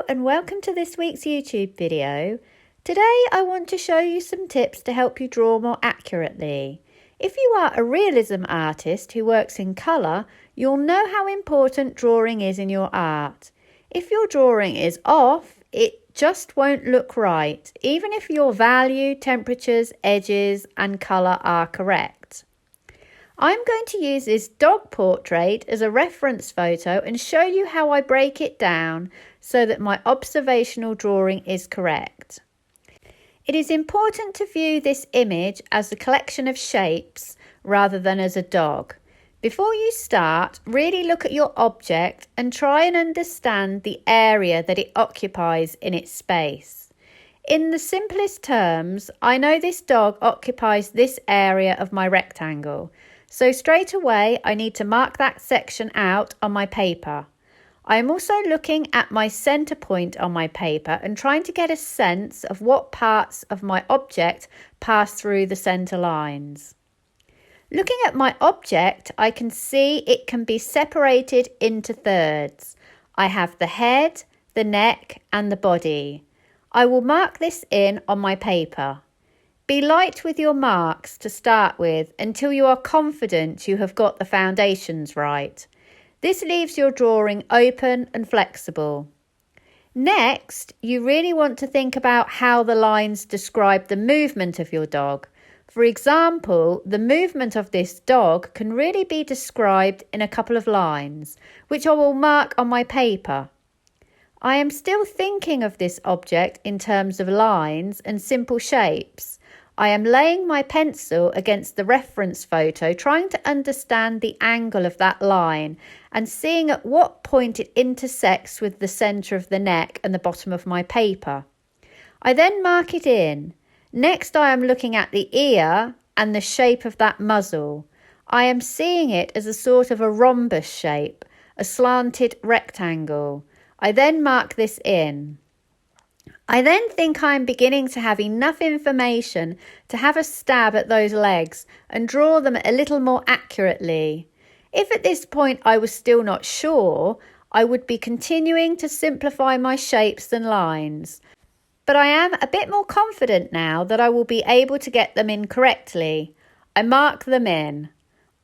and welcome to this week's YouTube video. Today I want to show you some tips to help you draw more accurately. If you are a realism artist who works in colour, you'll know how important drawing is in your art. If your drawing is off, it just won't look right, even if your value, temperatures, edges and colour are correct. I'm going to use this dog portrait as a reference photo and show you how I break it down so that my observational drawing is correct. It is important to view this image as a collection of shapes rather than as a dog. Before you start, really look at your object and try and understand the area that it occupies in its space. In the simplest terms, I know this dog occupies this area of my rectangle. So straight away, I need to mark that section out on my paper. I am also looking at my centre point on my paper and trying to get a sense of what parts of my object pass through the centre lines. Looking at my object, I can see it can be separated into thirds. I have the head, the neck and the body. I will mark this in on my paper. Be light with your marks to start with until you are confident you have got the foundations right. This leaves your drawing open and flexible. Next, you really want to think about how the lines describe the movement of your dog. For example, the movement of this dog can really be described in a couple of lines, which I will mark on my paper. I am still thinking of this object in terms of lines and simple shapes. I am laying my pencil against the reference photo, trying to understand the angle of that line and seeing at what point it intersects with the centre of the neck and the bottom of my paper. I then mark it in. Next, I am looking at the ear and the shape of that muzzle. I am seeing it as a sort of a rhombus shape, a slanted rectangle. I then mark this in. I then think I am beginning to have enough information to have a stab at those legs and draw them a little more accurately. If at this point I was still not sure, I would be continuing to simplify my shapes and lines. But I am a bit more confident now that I will be able to get them in correctly. I mark them in.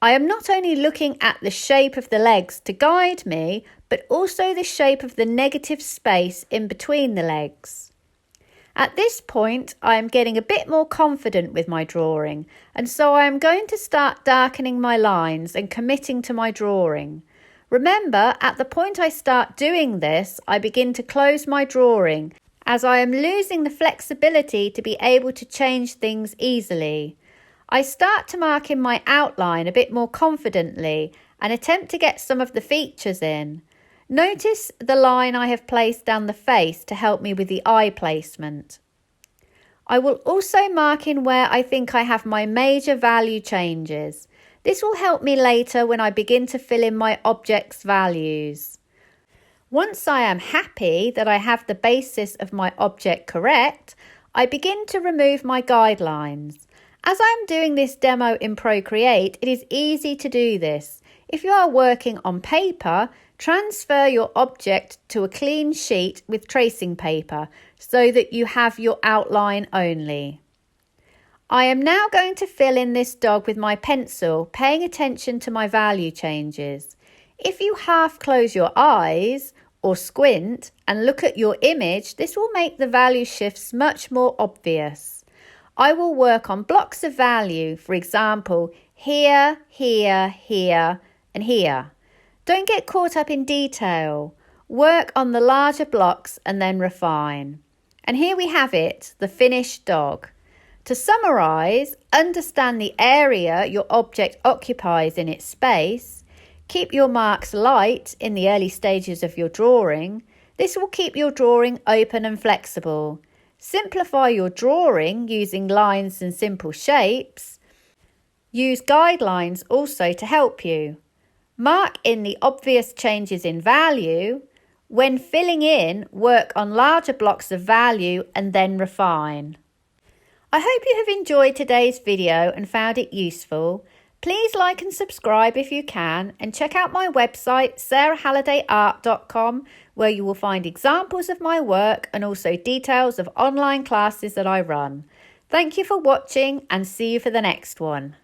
I am not only looking at the shape of the legs to guide me, but also the shape of the negative space in between the legs. At this point, I am getting a bit more confident with my drawing, and so I am going to start darkening my lines and committing to my drawing. Remember, at the point I start doing this, I begin to close my drawing, as I am losing the flexibility to be able to change things easily. I start to mark in my outline a bit more confidently and attempt to get some of the features in. Notice the line I have placed down the face to help me with the eye placement. I will also mark in where I think I have my major value changes. This will help me later when I begin to fill in my object's values. Once I am happy that I have the basis of my object correct, I begin to remove my guidelines. As I am doing this demo in Procreate, it is easy to do this. If you are working on paper, transfer your object to a clean sheet with tracing paper so that you have your outline only. I am now going to fill in this dog with my pencil, paying attention to my value changes. If you half close your eyes or squint and look at your image, this will make the value shifts much more obvious. I will work on blocks of value, for example, here, here, here, and here. Don't get caught up in detail. Work on the larger blocks and then refine. And here we have it, the finished dog. To summarise, understand the area your object occupies in its space. Keep your marks light in the early stages of your drawing. This will keep your drawing open and flexible. Simplify your drawing using lines and simple shapes. Use guidelines also to help you. Mark in the obvious changes in value. When filling in, work on larger blocks of value and then refine. I hope you have enjoyed today's video and found it useful. Please like and subscribe if you can, and check out my website sarahhallidayart.com, where you will find examples of my work and also details of online classes that I run. Thank you for watching and see you for the next one.